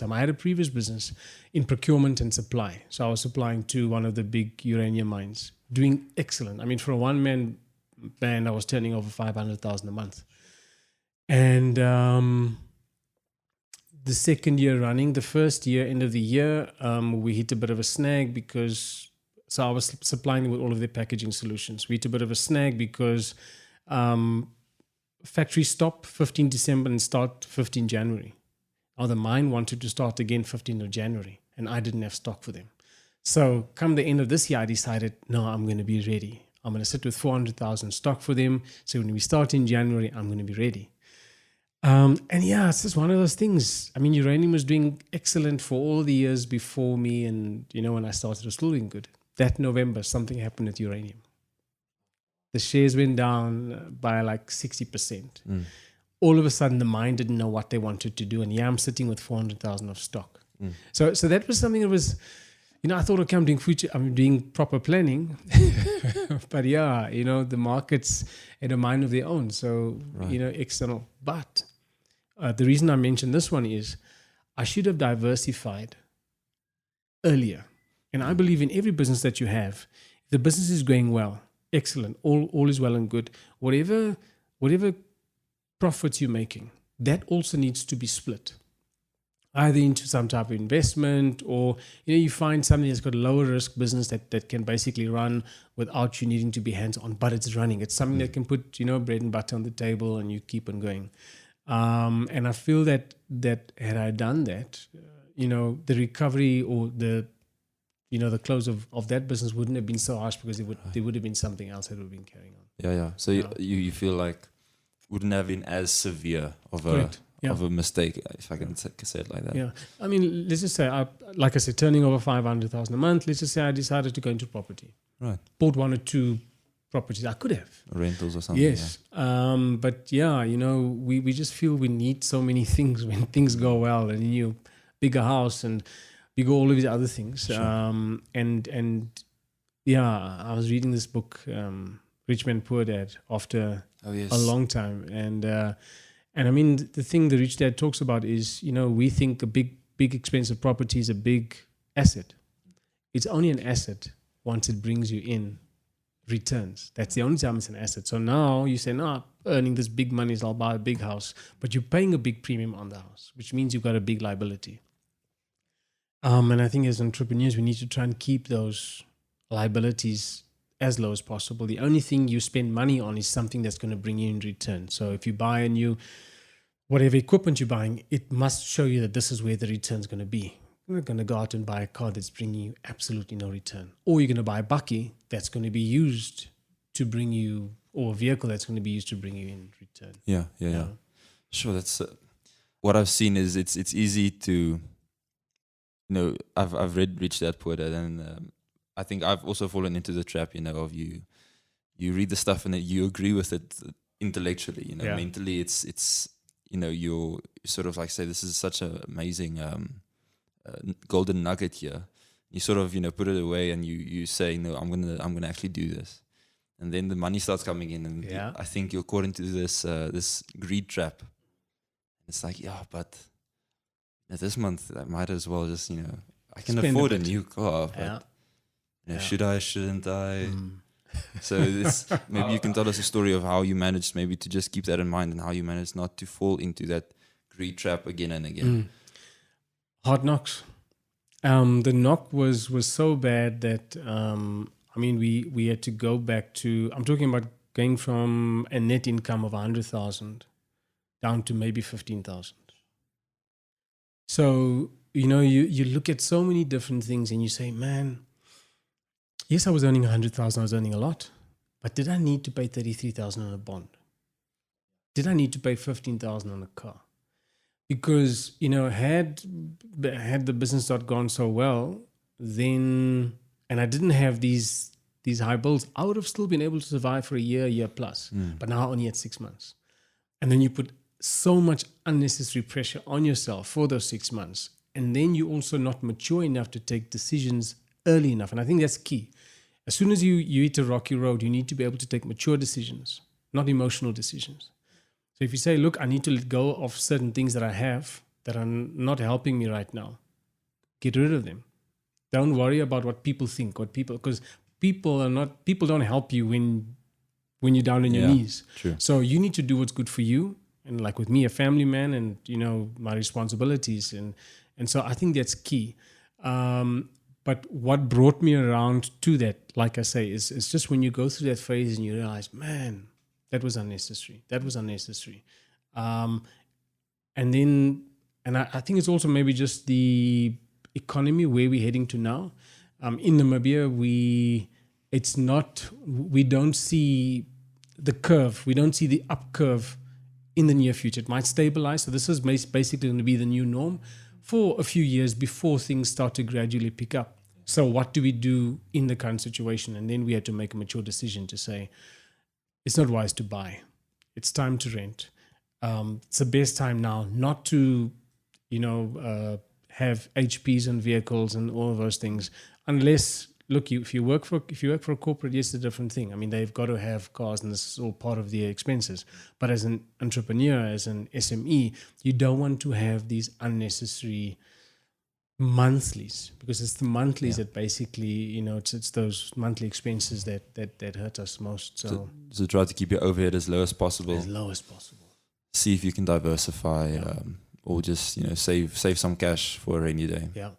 I had a previous business in procurement and supply. So I was supplying to one of the big uranium mines, doing excellent. I mean, for a one-man band, I was turning over 500,000 a month. And the second year running, the first year, end of the year, we hit a bit of a snag because, so I was supplying them with all of their packaging solutions. We hit a bit of a snag because factory stop 15 December and start 15 January. Now the mine wanted to start again 15th of January, and I didn't have stock for them. So come the end of this year, I decided, no, I'm going to be ready. I'm going to sit with 400,000 stock for them. So when we start in January, I'm going to be ready. And yeah, it's just one of those things. I mean, uranium was doing excellent for all the years before me. And, you know, when I started, it was still doing good. That November, something happened with uranium. The shares went down by like 60%. All of a sudden, the mine didn't know what they wanted to do. And yeah, I'm sitting with 400,000 of stock. So that was something that was, you know, I thought, okay, I'm doing proper planning. But yeah, you know, the markets had a mind of their own. So, you know, external. But the reason I mentioned this one is I should have diversified earlier. And I believe in every business that you have, if the business is going well, excellent, all is well and good. Whatever profits you're making, that also needs to be split, either into some type of investment, or you find something that's got a lower risk business that can basically run without you needing to be hands on, but it's running. It's something that can put bread and butter on the table and you keep on going. And I feel that had I done that, the recovery or the close of that business wouldn't have been so harsh, because there would have been something else that would have been carrying on. Yeah. So you feel like wouldn't have been as severe of a mistake, if I can say it like that. Yeah. I mean, let's just say, like I said, turning over 500,000 a month, let's just say I decided to go into property. Right. Bought 1 or 2 properties. I could have. Rentals or something. Yes. Yeah. But yeah, we just feel we need so many things when things go well, and bigger house and bigger all of these other things. Sure. And yeah, I was reading this book, Rich Man Poor Dad, after a long time. And I mean, the thing the Rich Dad talks about is, we think a big expensive property is a big asset. It's only an asset once it brings you in returns. That's the only time it's an asset. So now you say, no, earning this big money, so I'll buy a big house. But you're paying a big premium on the house, which means you've got a big liability. And I think as entrepreneurs, we need to try and keep those liabilities as low as possible. The only thing you spend money on is something that's going to bring you in return. So if you buy a new, whatever equipment you're buying, it must show you that this is where the return's going to be. You're not going to go out and buy a car that's bringing you absolutely no return. Or you're going to buy a bakkie that's going to be used to bring you, or a vehicle that's going to be used to bring you in return. Yeah. Sure, that's what I've seen is it's easy to, I've read Rich Dad Poor Dad, and I think I've also fallen into the trap, of you read the stuff and then you agree with it intellectually, mentally it's you're sort of like, say, this is such an amazing golden nugget here. You sort of, put it away and you say, no, I'm gonna actually do this. And then the money starts coming in, and I think you're caught into this greed trap. It's like, but this month I might as well just, I can afford a new car, but should I, shouldn't I? So maybe you can tell us a story of how you managed maybe to just keep that in mind, and how you managed not to fall into that greed trap again and again. Hard knocks. The knock was so bad that, we had to go back to, I'm talking about going from a net income of 100,000 down to maybe 15,000. So, you look at so many different things and you say, man, yes, I was earning 100,000, I was earning a lot, but did I need to pay 33,000 on a bond? Did I need to pay 15,000 on a car? Because, had the business not gone so well, then, and I didn't have these high bills, I would have still been able to survive for a year plus. But now I only had 6 months. And then you put so much unnecessary pressure on yourself for those 6 months. And then you're also not mature enough to take decisions early enough. And I think that's key. As soon as you hit a rocky road, you need to be able to take mature decisions, not emotional decisions. So if you say, look, I need to let go of certain things that I have that are not helping me right now, get rid of them. Don't worry about what people think, because people don't help you when you're down on your knees. True. So you need to do what's good for you. And like with me, a family man, and my responsibilities, and so I think that's key. But what brought me around to that, like I say, is just when you go through that phase and you realize, man, that was unnecessary. And I think it's also maybe just the economy where we're heading to now. In Namibia, we don't see the curve. We don't see the up curve in the near future. It might stabilize. So this is basically going to be the new norm for a few years before things start to gradually pick up. So what do we do in the current situation? And then we had to make a mature decision to say, it's not wise to buy. It's time to rent. It's the best time now not to, have HPs and vehicles and all of those things, unless, look, if you work for a corporate, yes, it's a different thing. I mean, they've got to have cars, and this is all part of their expenses. But as an entrepreneur, as an SME, you don't want to have these unnecessary monthlies, because it's the monthlies that basically, it's those monthly expenses that hurt us most. So try to keep your overhead as low as possible. See if you can diversify, or just save some cash for a rainy day. Yeah.